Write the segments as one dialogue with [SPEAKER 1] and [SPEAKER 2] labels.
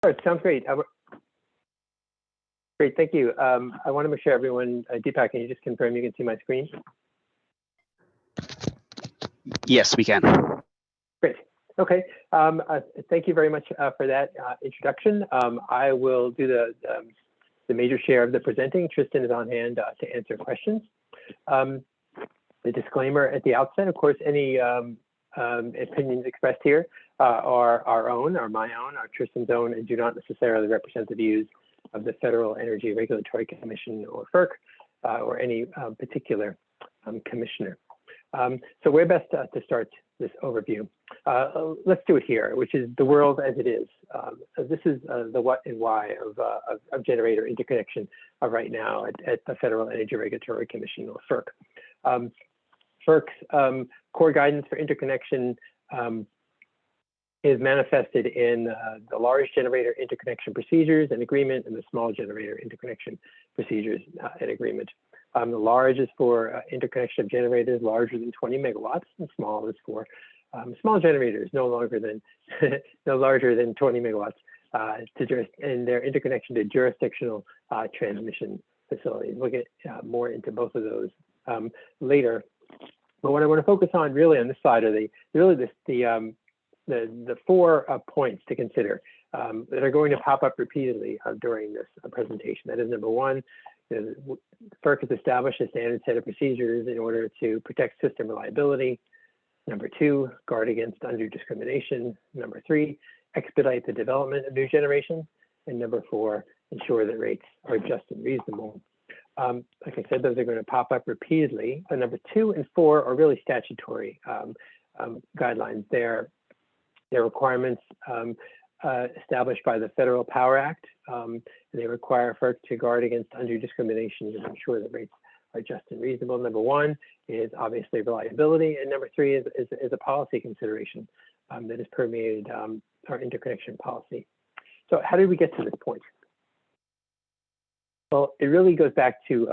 [SPEAKER 1] Sure, sounds great. Great, thank you. I want to make sure everyone, Deepak, can you just confirm you can see my screen?
[SPEAKER 2] Yes, we can.
[SPEAKER 1] Great. Okay. Thank you very much for that introduction. I will do the major share of the presenting. Tristan is on hand to answer questions. The disclaimer at the outset, of course, any opinions expressed here are our own, are my own, are Tristan's own, and do not necessarily represent the views of the Federal Energy Regulatory Commission or FERC or any particular commissioner. So where best to start this overview? Let's do it here, which is the world as it is. So this is the what and why of generator interconnection right now at the Federal Energy Regulatory Commission or FERC. FERC's core guidance for interconnection is manifested in the large generator interconnection procedures and agreement and the small generator interconnection procedures and agreement. The large is for interconnection of generators larger than 20 megawatts, and small is for small generators no larger than 20 megawatts and their interconnection to jurisdictional transmission facilities. We'll get more into both of those later. But what I want to focus on really on this slide are the 4 points to consider that are going to pop up repeatedly during this presentation. That is, number 1, FERC has established a standard set of procedures in order to protect system reliability. Number 2, guard against undue discrimination. Number 3, expedite the development of new generation. And number 4, ensure that rates are just and reasonable. Like I said, those are going to pop up repeatedly. But number 2 and 4 are really statutory guidelines. They're requirements established by the Federal Power Act. They require FERC to guard against undue discrimination and ensure that rates are just and reasonable. Number 1 is obviously reliability, and number 3 is a policy consideration that has permeated our interconnection policy. So how did we get to this point? Well, it really goes back to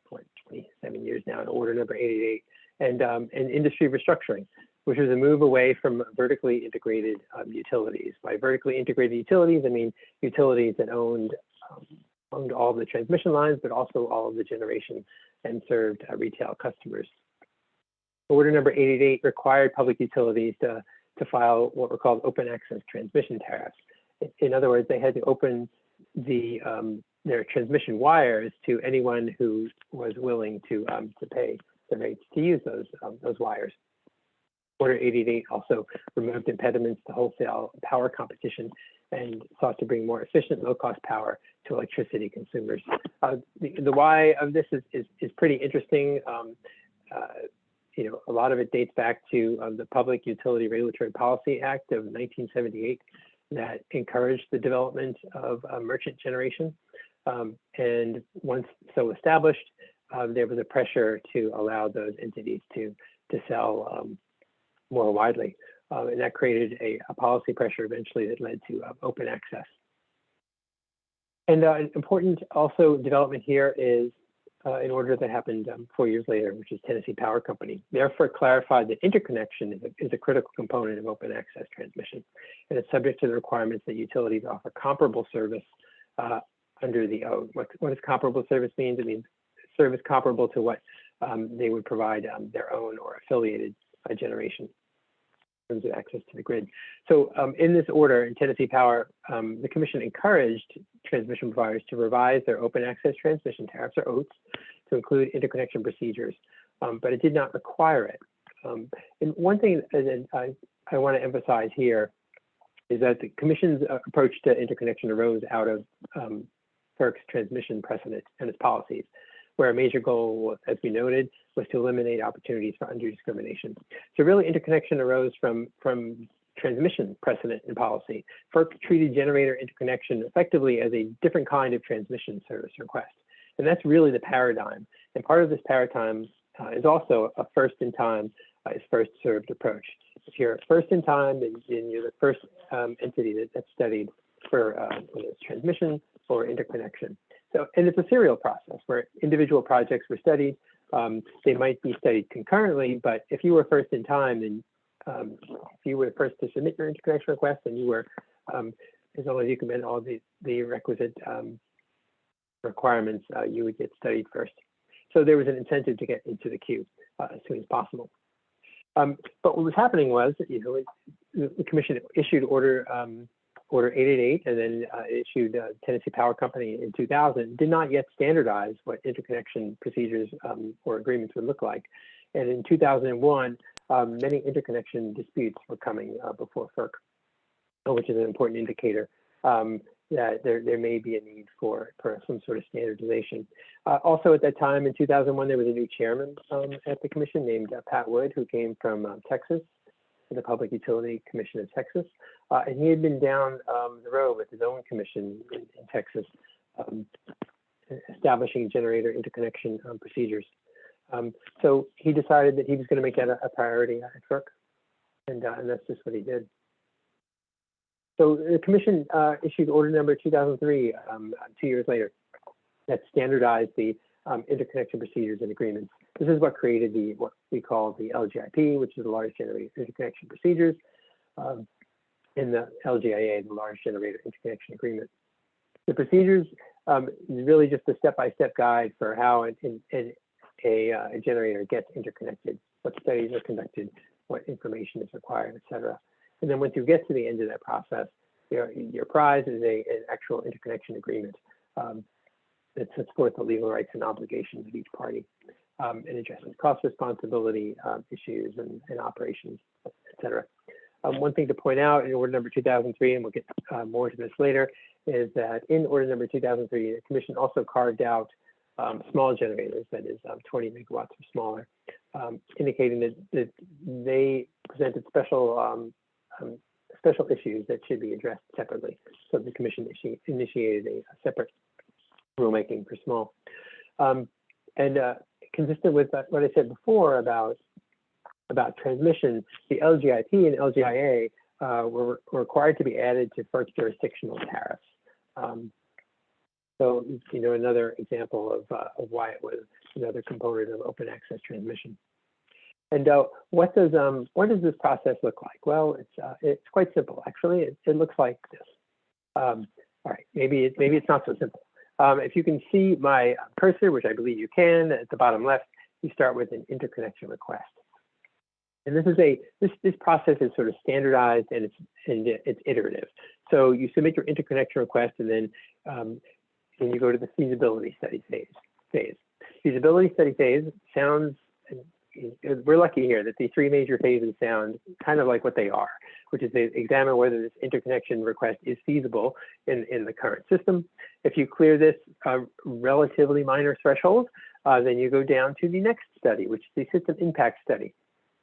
[SPEAKER 1] 27 years now, in order number 888, and industry restructuring, which was a move away from vertically integrated utilities. By vertically integrated utilities, I mean utilities that owned all of the transmission lines, but also all of the generation and served retail customers. Order number 888 required public utilities to file what were called open access transmission tariffs. In other words, they had to open their transmission wires to anyone who was willing to pay the rates to use those wires. Order 888 also removed impediments to wholesale power competition and sought to bring more efficient, low-cost power to electricity consumers. The why of this is pretty interesting. A lot of it dates back to the Public Utility Regulatory Policy Act of 1978 that encouraged the development of merchant generation. And once so established, there was a pressure to allow those entities to sell more widely. And that created a policy pressure eventually that led to open access. And an important also development here is an order that happened 4 years later, which is Tennessee Power Company. Therefore clarified that interconnection is a critical component of open access transmission. And it's subject to the requirements that utilities offer comparable service under the OAT. What does comparable service mean? It means service comparable to what they would provide their own or affiliated generation in terms of access to the grid. So in this order, in Tennessee Power, the Commission encouraged transmission providers to revise their open access transmission tariffs, or OATs, to include interconnection procedures, but it did not require it. And one thing that I want to emphasize here is that the Commission's approach to interconnection arose out of FERC's transmission precedent and its policies, where a major goal, as we noted, was to eliminate opportunities for undue discrimination. So really, interconnection arose from transmission precedent and policy. FERC treated generator interconnection effectively as a different kind of transmission service request. And that's really the paradigm. And part of this paradigm is also a first in time is first served approach. If you're first in time, then you're the first entity that's studied for whether it's transmission or interconnection. So, and it's a serial process where individual projects were studied. They might be studied concurrently, but if you were first in time, then if you were first to submit your interconnection request and you were as long as you commit all the requisite requirements, you would get studied first. So there was an incentive to get into the queue as soon as possible. But what was happening was, the commission issued order 888, and then issued Tennessee Power Company in 2000, did not yet standardize what interconnection procedures or agreements would look like. And in 2001, many interconnection disputes were coming before FERC, which is an important indicator that there may be a need for some sort of standardization. Also at that time, in 2001, there was a new chairman at the commission named Pat Wood, who came from Texas, the Public Utility Commission of Texas. And he had been down the road with his own commission in Texas, establishing generator interconnection procedures. So he decided that he was going to make that a priority at FERC, and that's just what he did. So the commission issued order number 2003 2 years later that standardized the interconnection procedures and agreements. This is what created what we call the LGIP, which is the Large Generator Interconnection Procedures, and the LGIA, the Large Generator Interconnection Agreement. The procedures is really just a step-by-step guide for how a generator gets interconnected, what studies are conducted, what information is required, et cetera. And then once you get to the end of that process, your prize is an actual interconnection agreement that sets forth the legal rights and obligations of each party and addresses cost responsibility issues and operations, et cetera. One thing to point out in order number 2003, and we'll get more to this later, is that in order number 2003, the commission also carved out small generators, that is 20 megawatts or smaller, indicating that they presented special issues that should be addressed separately. So the commission initiated a separate rulemaking for small. Consistent with what I said before about transmission, the LGIP and LGIA were required to be added to FERC jurisdictional tariffs. So, another example of why it was another component of open access transmission. And what does this process look like? Well, it's quite simple, actually. It looks like this. All right, maybe it's not so simple. If you can see my cursor, which I believe you can, at the bottom left, you start with an interconnection request. And this process is sort of standardized and it's iterative. So you submit your interconnection request, and then you go to the feasibility study phase. Feasibility study phase sounds, we're lucky here that the three major phases sound kind of like what they are, which is they examine whether this interconnection request is feasible in the current system. If you clear this relatively minor threshold, then you go down to the next study, which is the system impact study.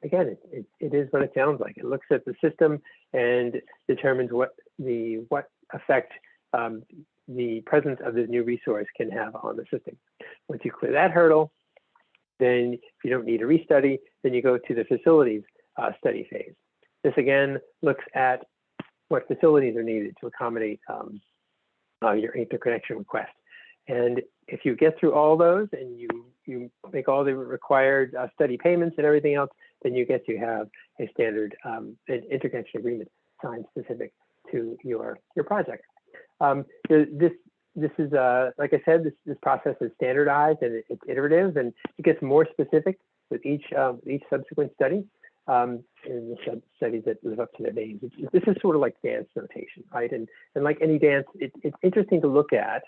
[SPEAKER 1] Again, it is what it sounds like. It looks at the system and determines what effect the presence of this new resource can have on the system. Once you clear that hurdle, then if you don't need a restudy, then you go to the facilities study phase. This again looks at what facilities are needed to accommodate your interconnection request. And if you get through all those and you make all the required study payments and everything else, then you get to have a standard an interconnection agreement signed specific to your project. This is, like I said, this process is standardized and it's iterative, and it gets more specific with each subsequent study and the studies that live up to their names. This is sort of like dance notation, right? And like any dance, it's interesting to look at,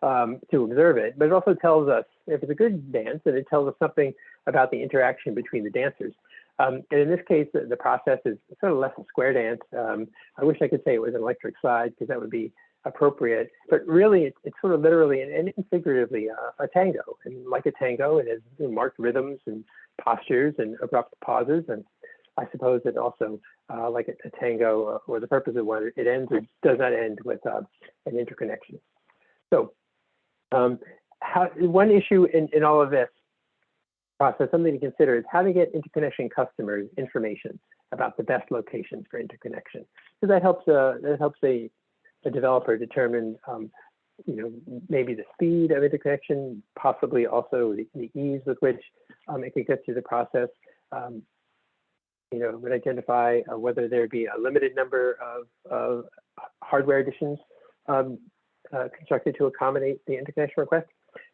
[SPEAKER 1] to observe it, but it also tells us, if it's a good dance, then it tells us something about the interaction between the dancers. And in this case, the process is sort of less a square dance. I wish I could say it was an electric slide, because that would be appropriate, but really it's sort of literally and figuratively a tango. And like a tango, it has marked rhythms and postures and abrupt pauses. And I suppose that also, like a tango, or the purpose of one, it ends or does not end with an interconnection. So one issue in all of this process, something to consider, is how to get interconnection customers information about the best locations for interconnection, because that helps a developer determine, maybe the speed of interconnection, possibly also the ease with which it can get through the process. Would identify whether there be a limited number of hardware additions constructed to accommodate the interconnection request.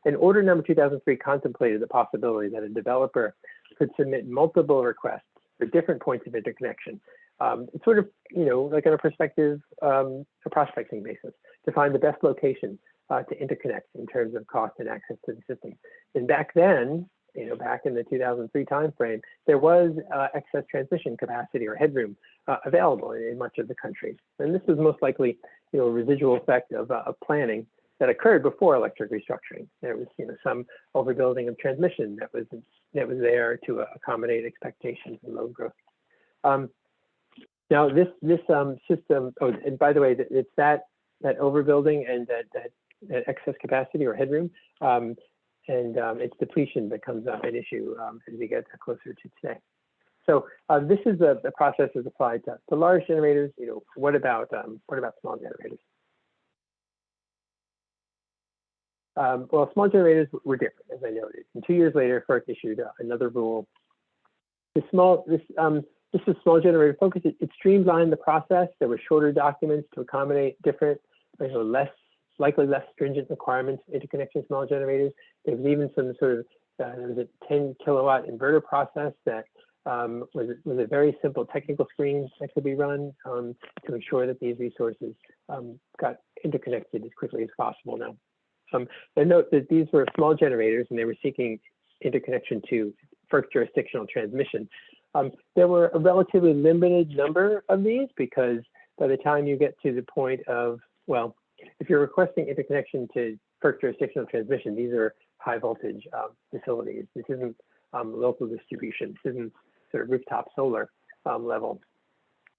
[SPEAKER 1] And order number 2003 contemplated the possibility that a developer could submit multiple requests for different points of interconnection. It's sort of, like on a prospecting basis to find the best location to interconnect in terms of cost and access to the system. And back then, back in the 2003 timeframe, there was excess transmission capacity or headroom available in much of the country. And this was most likely, a residual effect of planning that occurred before electric restructuring. There was, some overbuilding of transmission that was there to accommodate expectations and load growth. Now this system. Oh, and by the way, it's that overbuilding and that excess capacity or headroom, and its depletion becomes an issue as we get closer to today. So this is the process is applied to large generators. What about small generators? Well, small generators were different, as I noted. And 2 years later, FERC issued another rule. This is small generator focus. It streamlined the process. There were shorter documents to accommodate different, likely less stringent requirements for interconnection small generators. There was even some sort of there was a 10 kilowatt inverter process that was a very simple technical screen that could be run to ensure that these resources got interconnected as quickly as possible now. And note that these were small generators and they were seeking interconnection to FERC jurisdictional transmission. There were a relatively limited number of these because by the time you get to the point of, well, if you're requesting interconnection to FERC jurisdictional transmission, these are high voltage facilities. This isn't local distribution. This isn't sort of rooftop solar level.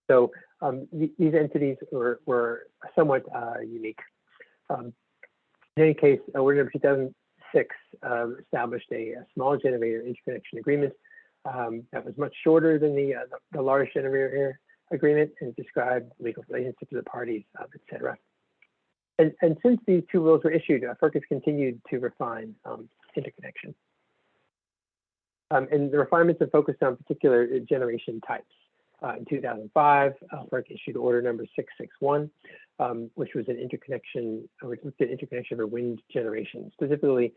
[SPEAKER 1] So these entities were somewhat unique. In any case, order number 2006 established a small generator interconnection agreement that was much shorter than the large generator agreement and described legal relationships of the parties, et cetera. And since these two rules were issued, FERC has continued to refine interconnection. And the refinements have focused on particular generation types. In 2005, FERC issued order number 661, which was an interconnection, which looked at interconnection for wind generation, specifically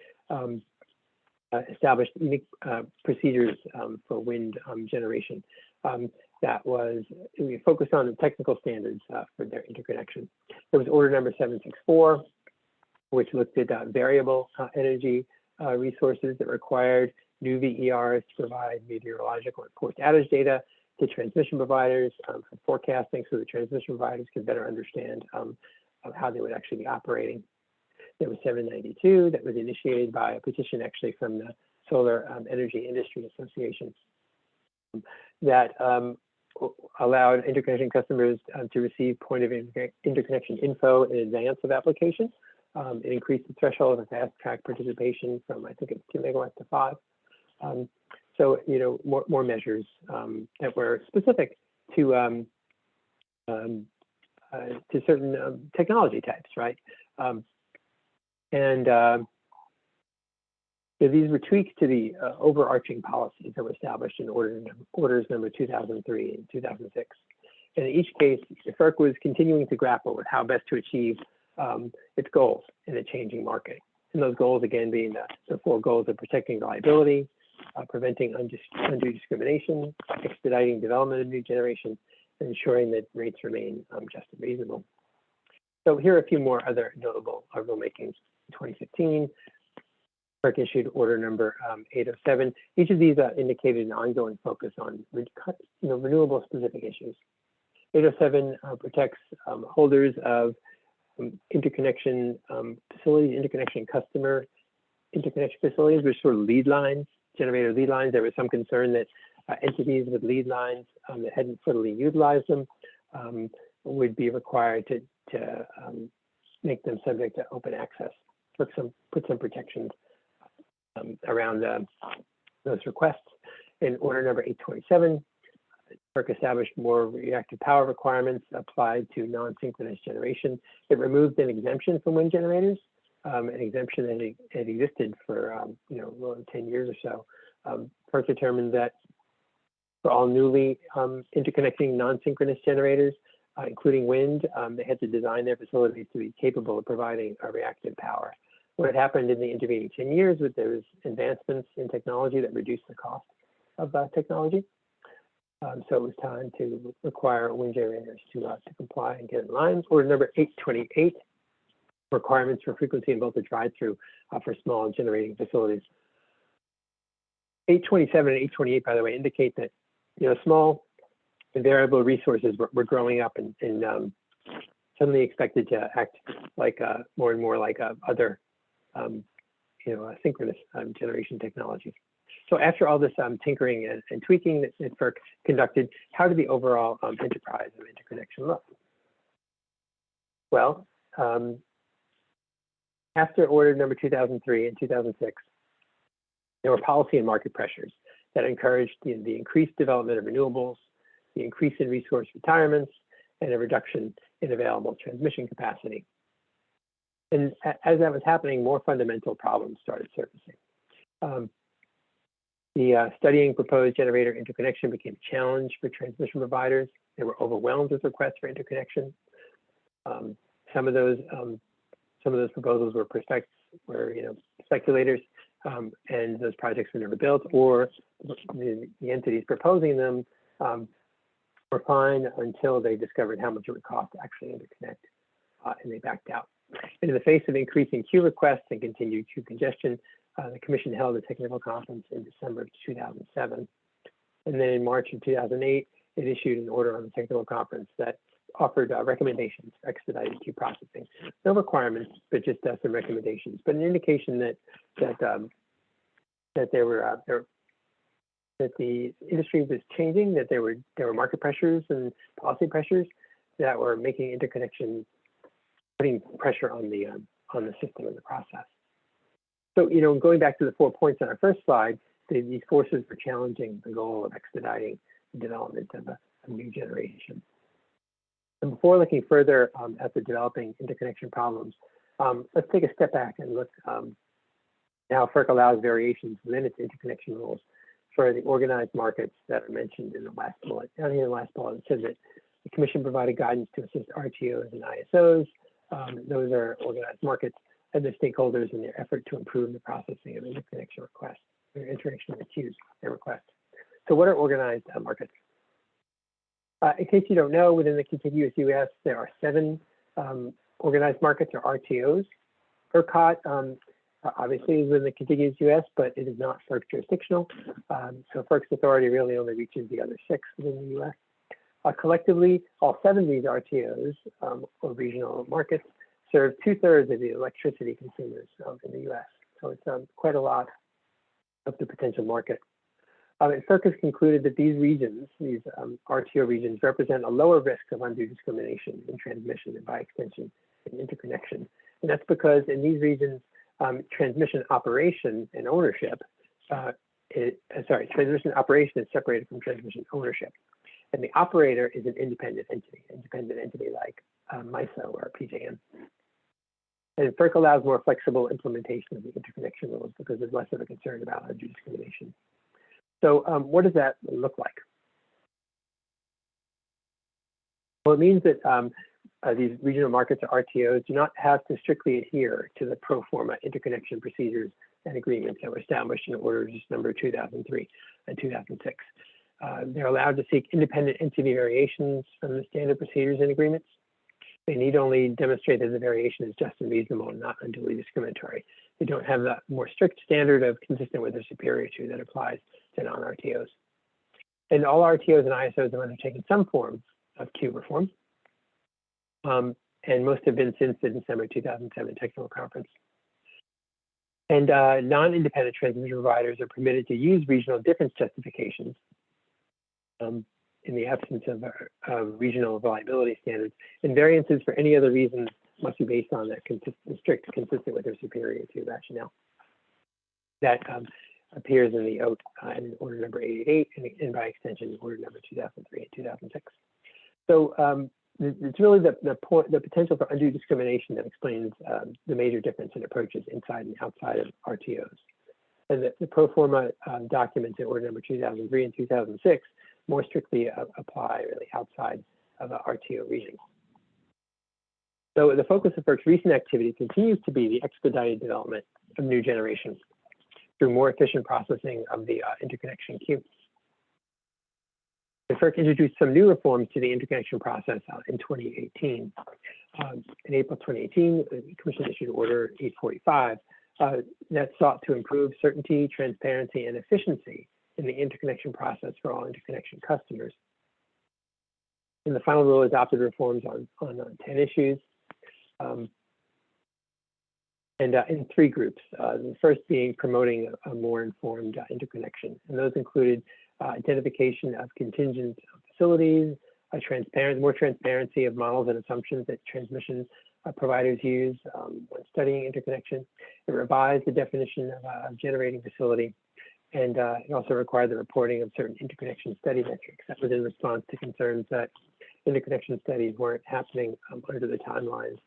[SPEAKER 1] established unique procedures for wind generation. That was, we focused on the technical standards for their interconnection. There was order number 764, which looked at variable energy resources that required new VERs to provide meteorological and forced outage data to transmission providers for forecasting so the transmission providers could better understand how they would actually be operating. There was 792 that was initiated by a petition actually from the Solar Energy Industry Association that allowed interconnection customers to receive point of interconnection info in advance of application. It increased the threshold of fast track participation from, I think it's 2 megawatts to 5. So, more measures that were specific to certain technology types, right? These were tweaks to the overarching policies that were established in orders number 2003 and 2006. And in each case, FERC was continuing to grapple with how best to achieve its goals in a changing market. And those goals, again, being the 4 goals of protecting reliability, preventing undue discrimination, expediting development of new generation, and ensuring that rates remain just and reasonable. So here are a few more other notable rulemakings. In 2015, FERC issued order number 807. Each of these indicated an ongoing focus on renewable specific issues. 807 protects holders of interconnection facilities, interconnection customer interconnection facilities, which sort of lead lines, generator lead lines. There was some concern that entities with lead lines that hadn't fully utilized them would be required to make them subject to open access. Put some protections around those requests. In order number 827, FERC established more reactive power requirements applied to non-synchronous generation. It removed an exemption from wind generators, an exemption that had existed for more than 10 years or so. FERC determined that for all newly interconnecting non-synchronous generators, including wind. They had to design their facilities to be capable of providing reactive power. What had happened in the intervening 10 years was there was advancements in technology that reduced the cost of technology. So it was time to require wind generators to comply and get in line. Order number 828, requirements for frequency and voltage ride-through for small generating facilities. 827 and 828, by the way, indicate that small and variable resources were growing up and suddenly expected to act like more and more like other synchronous generation technologies. So after all this tinkering and tweaking that FERC conducted, how did the overall enterprise of interconnection look? Well, after order number 2003 and 2006, there were policy and market pressures that encouraged the increased development of renewables, the increase in resource retirements, and a reduction in available transmission capacity. And as that was happening, more fundamental problems started surfacing. Studying proposed generator interconnection became a challenge for transmission providers. They were overwhelmed with requests for interconnection. Some of those proposals were speculators, and those projects were never built, or the entities proposing them were fine until they discovered how much it would cost to actually interconnect, and they backed out. And in the face of increasing queue requests and continued queue congestion, the Commission held a technical conference in December of 2007. And then in March of 2008, it issued an order on the technical conference that offered recommendations for expedited queue processing. No requirements, but just some recommendations, but an indication that the industry was changing, that there were market pressures and policy pressures that were making interconnection, putting pressure on the system and the process. So, going back to the 4 points on our first slide, these forces were challenging the goal of expediting the development of a new generation. And before looking further at the developing interconnection problems, let's take a step back and look how FERC allows variations within its interconnection rules for the organized markets that are mentioned in the last bullet. Down here in the last bullet, it says that the Commission provided guidance to assist RTOs and ISOs. Those are organized markets and the stakeholders in their effort to improve the processing of interconnection requests, or interconnection queues and requests. So what are organized markets? In case you don't know, within the contiguous US, there are 7 organized markets, or RTOs. ERCOT obviously is within the contiguous US, but it is not FERC jurisdictional. So FERC's authority really only reaches the other 6 within the US. Collectively, all 7 of these RTOs, or regional markets, serve 2/3 of the electricity consumers in the US. So it's quite a lot of the potential market. FERC has concluded that these regions, these RTO regions, represent a lower risk of undue discrimination in transmission and by extension in interconnection. And that's because in these regions, transmission operation and ownership, transmission operation is separated from transmission ownership. And the operator is an independent entity like MISO or PJM. And FERC allows more flexible implementation of the interconnection rules because there's less of a concern about undue discrimination. So what does that look like? Well, it means that these regional markets, or RTOs, do not have to strictly adhere to the pro forma interconnection procedures and agreements that were established in orders number 2003 and 2006. They're allowed to seek independent entity variations from the standard procedures and agreements. They need only demonstrate that the variation is just and reasonable and not unduly discriminatory. They don't have the more strict standard of consistent with their superior to that applies to non-RTOs. And all RTOs and ISOs have undertaken some form of queue reform, and most have been since the December 2007 technical conference. And non-independent transmission providers are permitted to use regional difference justifications in the absence of regional reliability standards, and variances for any other reasons must be based on that strict, consistent with their superior to rationale. That appears in the OAT in order number 888, and by extension, order number 2003 and 2006. So it's really the potential for undue discrimination that explains the major difference in approaches inside and outside of RTOs. And the pro forma documents in order number 2003 and 2006 more strictly apply really outside of RTO regions. So the focus of FERC's recent activity continues to be the expedited development of new generation through more efficient processing of the interconnection queue. The FERC introduced some new reforms to the interconnection process in 2018. In April 2018, the Commission issued Order 845 that sought to improve certainty, transparency, and efficiency in the interconnection process for all interconnection customers. And the final rule adopted reforms on 10 issues in 3 groups. The first being promoting a more informed interconnection. And those included identification of contingent facilities, more transparency of models and assumptions that transmission providers use when studying interconnection. It revised the definition of generating facility, and it also required the reporting of certain interconnection study metrics. That was in response to concerns that interconnection studies weren't happening under the timelines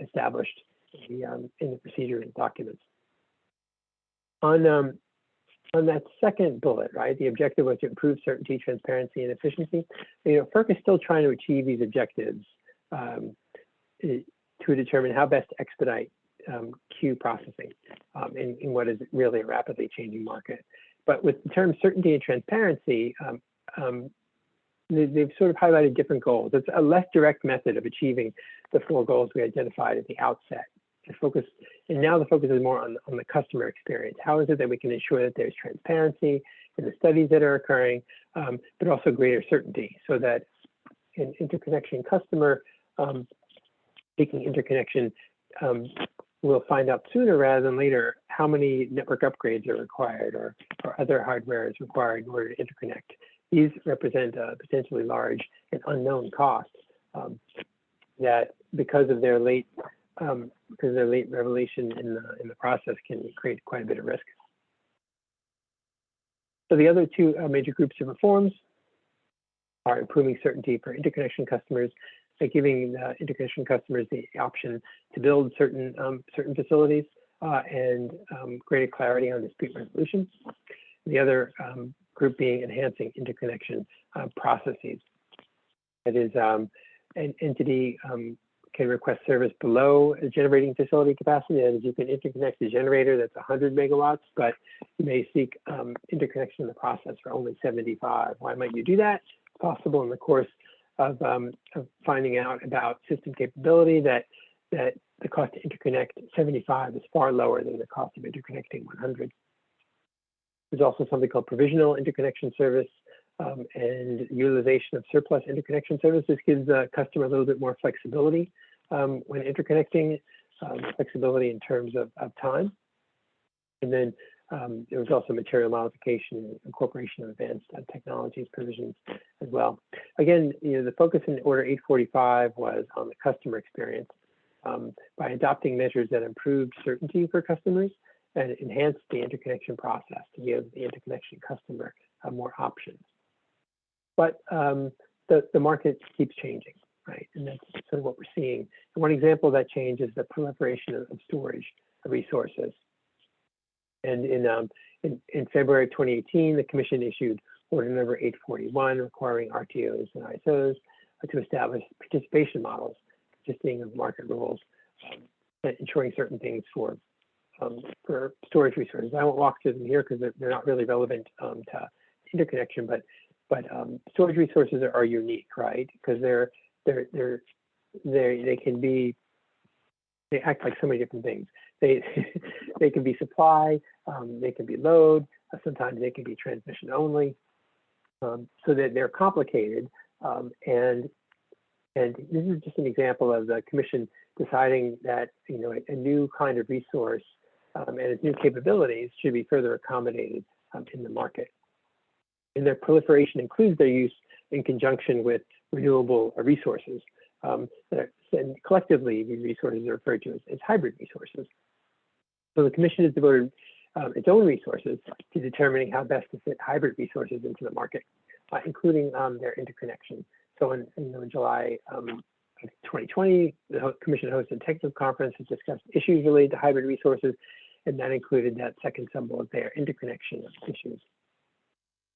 [SPEAKER 1] established in the procedure and documents. On that second bullet, right, the objective was to improve certainty, transparency, and efficiency. FERC is still trying to achieve these objectives to determine how best to expedite queue processing in what is really a rapidly changing market. But with the term certainty and transparency, they've sort of highlighted different goals. It's a less direct method of achieving the 4 goals we identified at the outset. And now the focus is more on the customer experience. How is it that we can ensure that there's transparency in the studies that are occurring, but also greater certainty, so that an interconnection customer seeking interconnection will find out sooner rather than later how many network upgrades are required or other hardware is required in order to interconnect. These represent a potentially large and unknown cost that, because of their late revelation in the process, can create quite a bit of risk. So the other 2 major groups of reforms are improving certainty for interconnection customers by giving interconnection customers the option to build certain facilities and greater clarity on dispute resolution. The other group being enhancing interconnection processes. That is, an entity can request service below a generating facility capacity. That is, you can interconnect a generator that's 100 megawatts, but you may seek interconnection in the process for only 75. Why might you do that? It's possible in the course of finding out about system capability that the cost to interconnect 75 is far lower than the cost of interconnecting 100. There's also something called provisional interconnection service and utilization of surplus interconnection service. This gives the customer a little bit more flexibility when interconnecting, flexibility in terms of time. And then there was also material modification and incorporation of advanced technologies provisions as well. Again, the focus in Order 845 was on the customer experience by adopting measures that improved certainty for customers and enhanced the interconnection process to give the interconnection customer more options. But the market keeps changing, right? And that's sort of what we're seeing. And one example of that change is the proliferation of storage resources. And in February 2018, the Commission issued Order number 841, requiring RTOs and ISOs to establish participation models consisting of market rules, ensuring certain things for storage resources. I won't walk through them here because they're not really relevant to interconnection, but storage resources are unique, right? Because they act like so many different things. They can be supply, they can be load, sometimes they can be transmission only, so that they're complicated. And this is just an example of the Commission deciding that a new kind of resource and its new capabilities should be further accommodated in the market. And their proliferation includes their use in conjunction with renewable resources. And collectively, these resources are referred to as hybrid resources. So the Commission has devoted its own resources to determining how best to fit hybrid resources into the market, including their interconnection. So in July 2020, the Commission hosted a technical conference to discuss issues related to hybrid resources, and that included that second sub-bullet there, interconnection issues.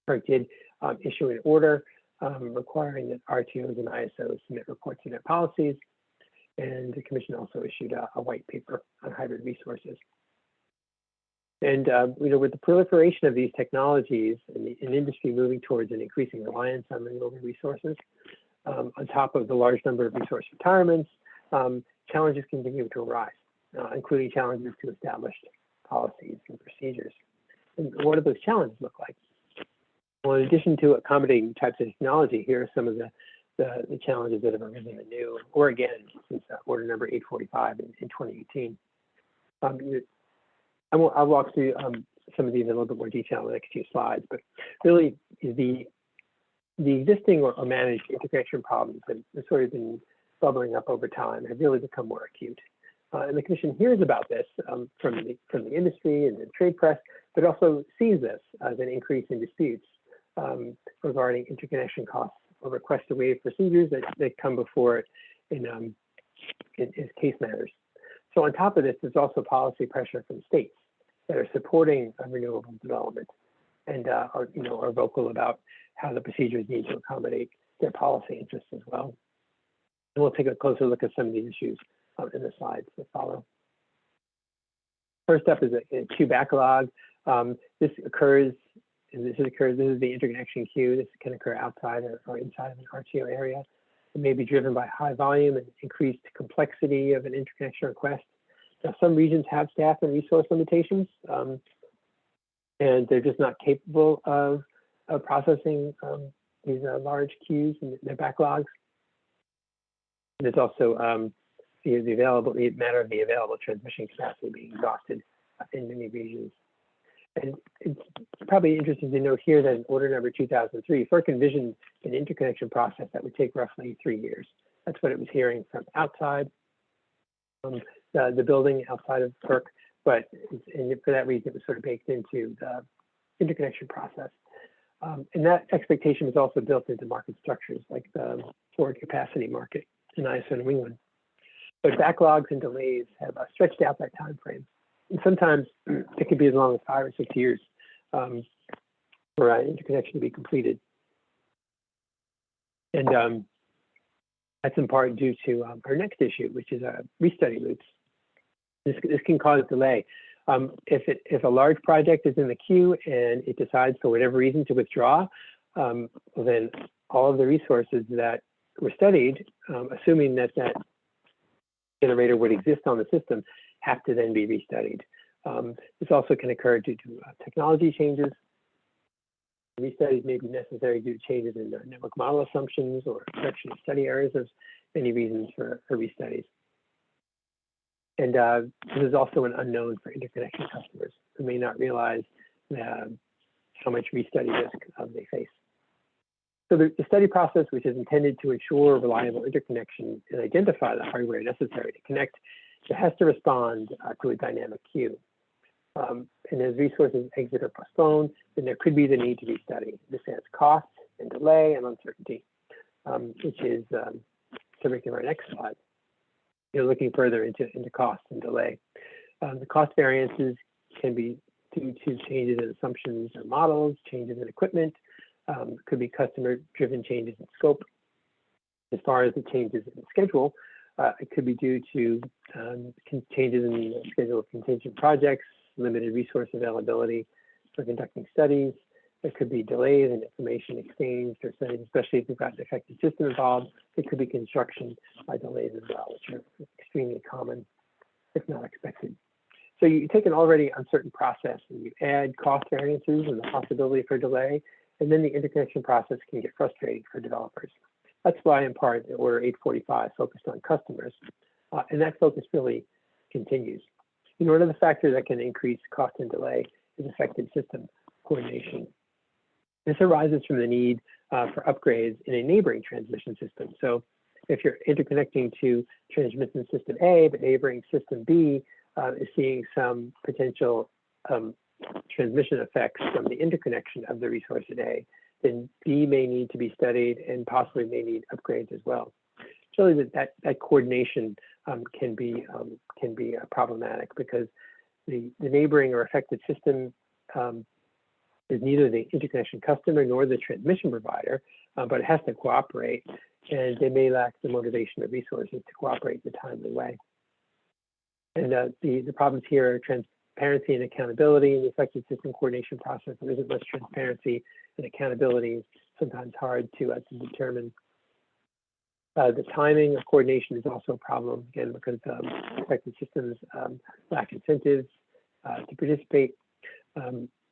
[SPEAKER 1] FERC did issue an order requiring that RTOs and ISOs submit reports of their policies. And the Commission also issued a white paper on hybrid resources. And with the proliferation of these technologies and the industry moving towards an increasing reliance on renewable resources, on top of the large number of resource retirements, challenges continue to arise, including challenges to established policies and procedures. And what do those challenges look like? Well, in addition to accommodating types of technology, here are some of the challenges that have arisen anew, or again, since order number 845 in 2018. I'll walk through some of these in a little bit more detail in the next few slides, but really the existing or managed interconnection problems that have sort of been bubbling up over time have really become more acute. And the Commission hears about this from the industry and the trade press, but also sees this as an increase in disputes regarding interconnection costs or requests to waive procedures that come before it in case matters. So on top of this, there's also policy pressure from states that are supporting renewable development and are vocal about how the procedures need to accommodate their policy interests as well. And we'll take a closer look at some of these issues in the slides that follow. First up is a queue backlog. This is the interconnection queue. This can occur outside or inside of an RTO area. It may be driven by high volume and increased complexity of an interconnection request. Now, some regions have staff and resource limitations, and they're just not capable of processing these large queues and their backlogs. There's also the matter of the available transmission capacity being exhausted in many regions. And it's probably interesting to note here that in order number 2003, FERC envisioned an interconnection process that would take roughly 3 years. That's what it was hearing from outside the building, outside of FERC, but for that reason, it was sort of baked into the interconnection process. And that expectation was also built into market structures like the forward capacity market in ISO New England. But backlogs and delays have stretched out that time frame. And sometimes it could be as long as 5 or 6 years for an interconnection to be completed. And that's in part due to our next issue, which is restudy loops. This can cause delay. If a large project is in the queue and it decides for whatever reason to withdraw, then all of the resources that were studied, assuming that generator would exist on the system, have to then be restudied. This also can occur due to technology changes. Restudies may be necessary due to changes in the network model assumptions or correction of study errors. There's many reasons for restudies. And this is also an unknown for interconnection customers who may not realize how much restudy risk they face. So the study process, which is intended to ensure reliable interconnection and identify the hardware necessary to connect, it has to respond to a dynamic queue. And as resources exit or postpone, then there could be the need to restudy. This adds cost and delay and uncertainty, which is subject to our next slide. Looking further into cost and delay. The cost variances can be due to changes in assumptions or models, changes in equipment, could be customer-driven changes in scope. As far as the changes in schedule, it could be due to changes in the schedule of contingent projects, limited resource availability for conducting studies. There could be delays in information exchange or studies, especially if you've got an affected system involved. It could be construction delays as well, which are extremely common, if not expected. So you take an already uncertain process and you add cost variances and the possibility for delay, and then the interconnection process can get frustrating for developers. That's why, in part, the Order 845 focused on customers, and that focus really continues. One of the factors that can increase cost and delay is affected system coordination. This arises from the need for upgrades in a neighboring transmission system. So if you're interconnecting to transmission system A, but neighboring system B is seeing some potential transmission effects from the interconnection of the resource at A, then B may need to be studied and possibly may need upgrades as well. So really that coordination can be problematic because the neighboring or affected system is neither the interconnection customer nor the transmission provider, but it has to cooperate, and they may lack the motivation or resources to cooperate in a timely way. And the problems here are transparency and accountability in the effective system coordination process. There isn't much transparency, and accountability is sometimes hard to determine. The timing of coordination is also a problem, again, because effective systems lack incentives to participate.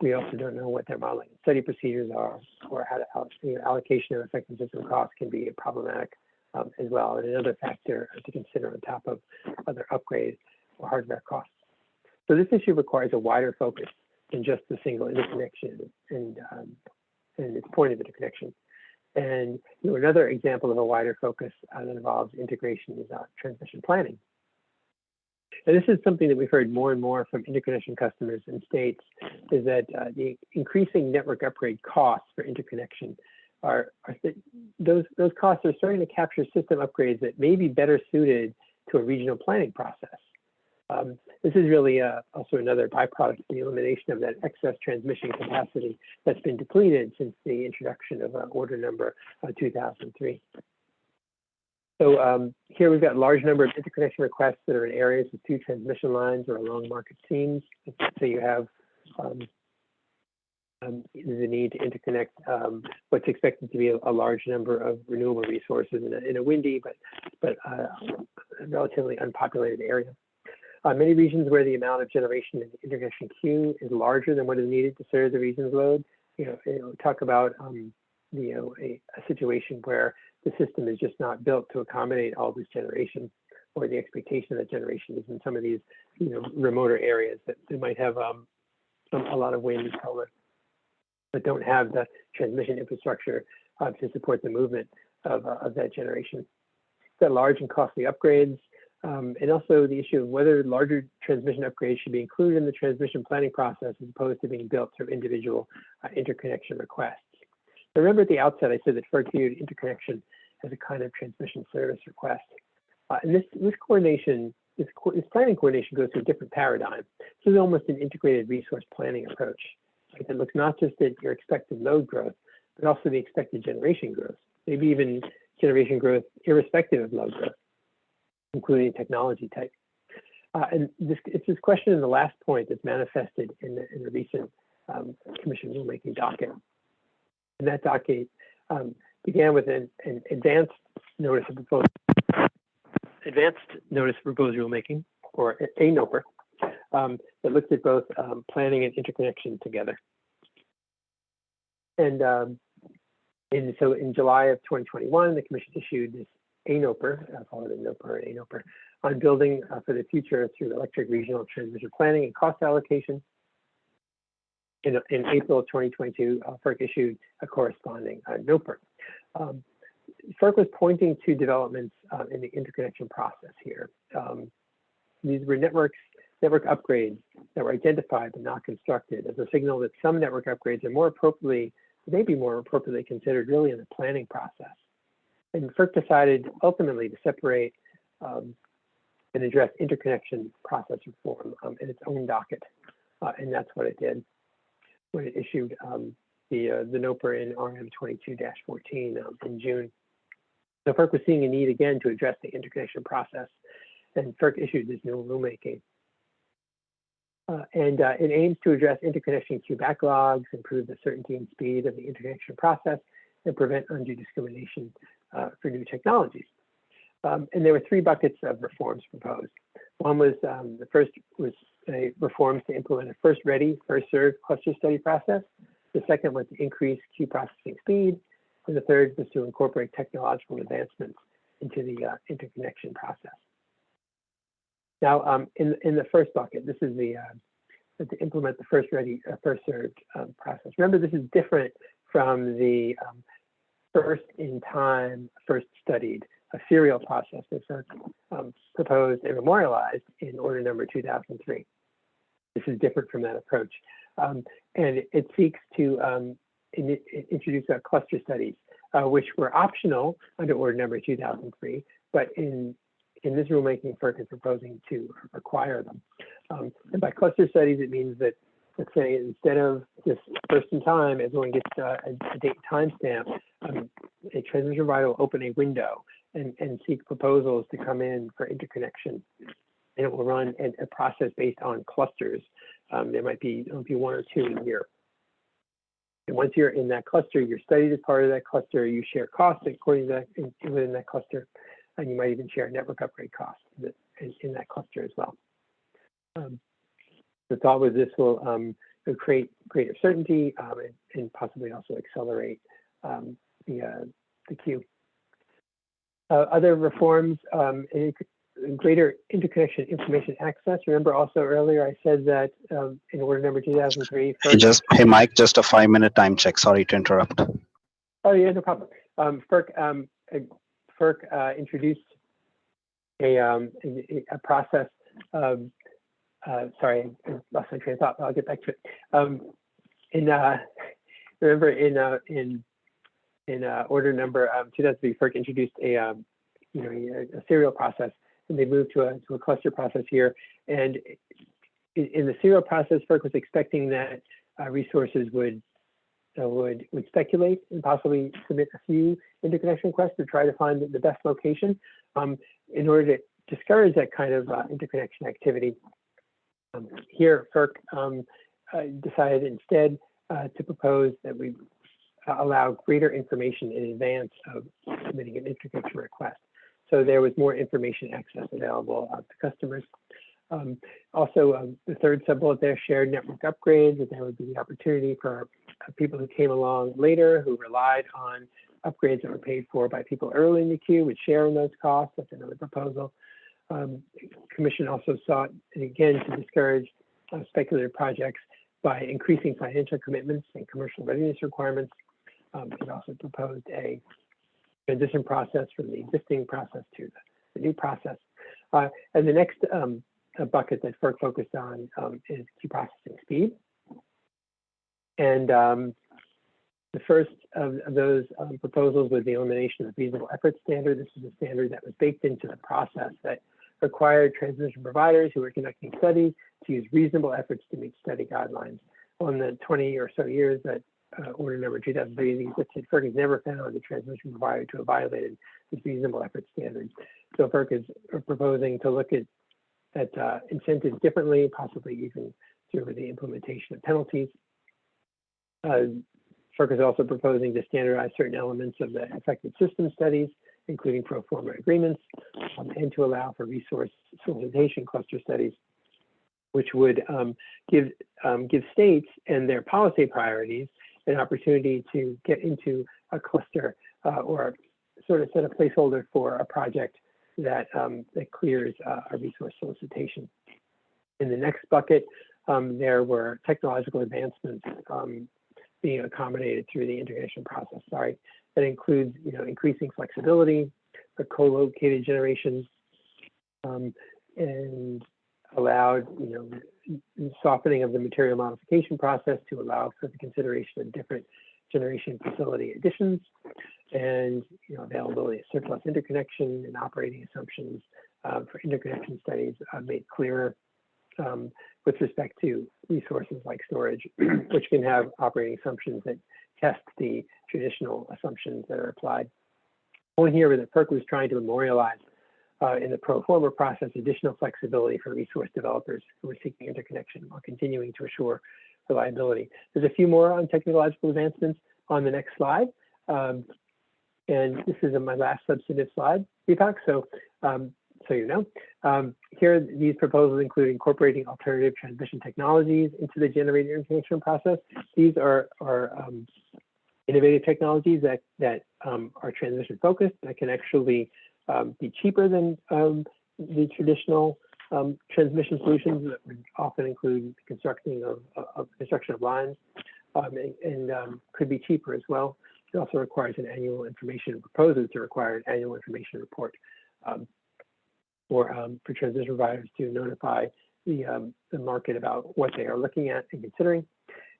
[SPEAKER 1] We also don't know what their modeling and study procedures are, or how to allocation of effective system costs can be problematic as well, and another factor to consider on top of other upgrades or hardware costs. So this issue requires a wider focus than just the single interconnection and its point of interconnection. And another example of a wider focus that involves integration is transmission planning. And this is something that we've heard more and more from interconnection customers and states, is that the increasing network upgrade costs for interconnection those costs are starting to capture system upgrades that may be better suited to a regional planning process. This is really also another byproduct of the elimination of that excess transmission capacity that's been depleted since the introduction of order number 2003. So here we've got a large number of interconnection requests that are in areas with 2 transmission lines or along market seams. So you have the need to interconnect what's expected to be a large number of renewable resources in a windy but relatively unpopulated area. Many regions where the amount of generation in the interconnection queue is larger than what is needed to serve the region's load. Talk about a situation where the system is just not built to accommodate all this generation, or the expectation that generation is in some of these remoter areas that they might have a lot of wind and solar, but don't have the transmission infrastructure to support the movement of that generation. Got large and costly upgrades. And also the issue of whether larger transmission upgrades should be included in the transmission planning process as opposed to being built through individual interconnection requests. So remember at the outset, I said that FERC viewed interconnection as a kind of transmission service request. And this coordination, this planning coordination goes through a different paradigm. This is almost an integrated resource planning approach. Right? It looks not just at your expected load growth, but also the expected generation growth, maybe even generation growth irrespective of load growth, including technology type. And it's this question in the last point that's manifested in the recent Commission rulemaking docket. And that docket began with an advanced notice of proposed rulemaking, or a NOPR, that looked at both planning and interconnection together. And so in July of 2021, the Commission issued this NOPR, I call it a NOPR, a NOPR, on building for the future through electric regional transmission planning and cost allocation. In April of 2022, FERC issued a corresponding NOPR. FERC was pointing to developments in the interconnection process here. These were network upgrades that were identified but not constructed as a signal that some network upgrades are maybe more appropriately considered really in the planning process. And FERC decided ultimately to separate and address interconnection process reform in its own docket, and that's what it did when it issued the NOPR in RM 22-14 in June. So FERC was seeing a need again to address the interconnection process, and FERC issued this new rulemaking. And it aims to address interconnection queue backlogs, improve the certainty and speed of the interconnection process, and prevent undue discrimination for new technologies. And there were 3 buckets of reforms proposed. One was, the first was reforms to implement a first ready, first served cluster study process. The second was to increase queue processing speed. And the third was to incorporate technological advancements into the interconnection process. Now, in the first bucket, this is to implement the first ready, first served process. Remember, this is different from the first in time, first studied, a serial process that FERC proposed and memorialized in order number 2003. This is different from that approach. And it seeks to introduce cluster studies, which were optional under order number 2003, but in this rulemaking, FERC is proposing to require them. And by cluster studies, it means that, let's say, instead of just first in time, everyone gets a date timestamp, a transmission provider will open a window and seek proposals to come in for interconnection. And it will run a process based on clusters. There might be, one or two a year. And once you're in that cluster, you're studied as part of that cluster, you share costs according to that, within that cluster, and you might even share network upgrade costs in that cluster as well. The thought was this will create greater certainty and possibly also accelerate the queue. Other reforms, greater interconnection information access. Remember also earlier I said that in order number 2003.
[SPEAKER 2] Hey Mike, just a 5-minute time check. Sorry to interrupt.
[SPEAKER 1] Oh yeah, no problem. FERC introduced a process. Sorry, I lost my train of thought, but I'll get back to it. Remember in order number 2003, FERC introduced a serial process, and they moved to a cluster process here. And in the serial process, FERC was expecting that resources would speculate and possibly submit a few interconnection requests to try to find the best location in order to discourage that kind of interconnection activity. Here, FERC decided instead to propose that we allow greater information in advance of submitting an interconnection request. So there was more information access available to customers. Also, the third sub-bullet there, shared network upgrades, that there would be the opportunity for people who came along later who relied on upgrades that were paid for by people early in the queue would share in those costs. That's another proposal. The Commission also sought, again, to discourage speculative projects by increasing financial commitments and commercial readiness requirements. It also proposed a transition process from the existing process to the new process. And the next bucket that FERC focused on is queue processing speed. And the first of those proposals was the elimination of the reasonable effort standard. This is a standard that was baked into the process that required transmission providers who were conducting studies to use reasonable efforts to meet study guidelines. On the 20 or so years that order number 2003 existed, FERC has never found the transmission provider to have violated this reasonable effort standard. So FERC is proposing to look at incentives differently, possibly even through the implementation of penalties. FERC is also proposing to standardize certain elements of the effective system studies, including pro forma agreements, and to allow for resource solicitation cluster studies, which would give states and their policy priorities an opportunity to get into a cluster or sort of set a placeholder for a project that clears a resource solicitation. In the next bucket, there were technological advancements being accommodated through the interconnection process. Sorry, that includes increasing flexibility for co-located generations and allowed softening of the material modification process to allow for the consideration of different generation facility additions and availability of surplus interconnection and operating assumptions for interconnection studies made clearer with respect to resources like storage, which can have operating assumptions that test the traditional assumptions that are applied. One here that FERC was trying to memorialize in the pro forma process additional flexibility for resource developers who are seeking interconnection while continuing to assure reliability. There's a few more on technological advancements on the next slide. And this is my last substantive slide, Deepak. So here these proposals include incorporating alternative transmission technologies into the generator interconnection process. These are innovative technologies that are transmission focused, that can actually be cheaper than the traditional transmission solutions that would often include construction of lines and could be cheaper as well. It also requires an annual information, proposes to require an annual information report for transmission providers to notify the market about what they are looking at and considering.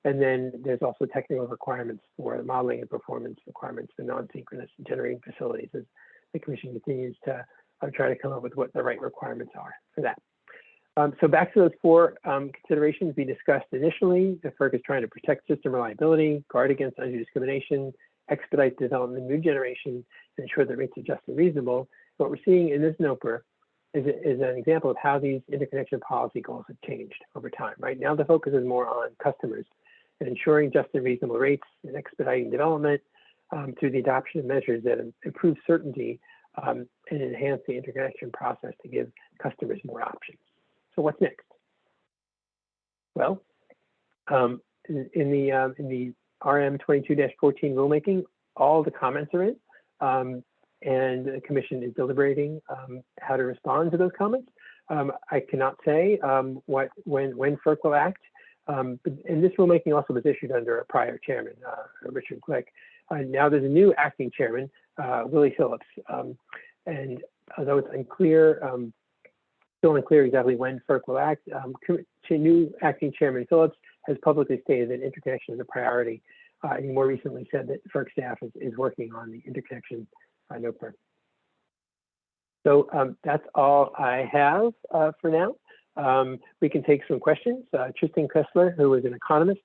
[SPEAKER 1] And then there's also technical requirements for the modeling and performance requirements for non-synchronous generating facilities as the Commission continues to try to come up with what the right requirements are for that. So back to those four considerations we discussed initially. The FERC is trying to protect system reliability, guard against undue discrimination, expedite development of new generation and ensure that rates are just and reasonable. What we're seeing in this NOPR is an example of how these interconnection policy goals have changed over time. Right now, the focus is more on customers and ensuring just and reasonable rates and expediting development through the adoption of measures that improve certainty and enhance the interconnection process to give customers more options. So what's next? Well, in the RM 22-14 rulemaking, all the comments are in, and the commission is deliberating how to respond to those comments. I cannot say when FERC will act, and this rulemaking also was issued under a prior chairman, Richard Glick. Now there's a new acting chairman, Willie Phillips, and although it's unclear, still unclear exactly when FERC will act, new acting chairman Phillips has publicly stated that interconnection is a priority. He more recently said that FERC staff is working on the interconnection NOPR. So that's all I have for now. We can take some questions. Tristan Kessler, who is an economist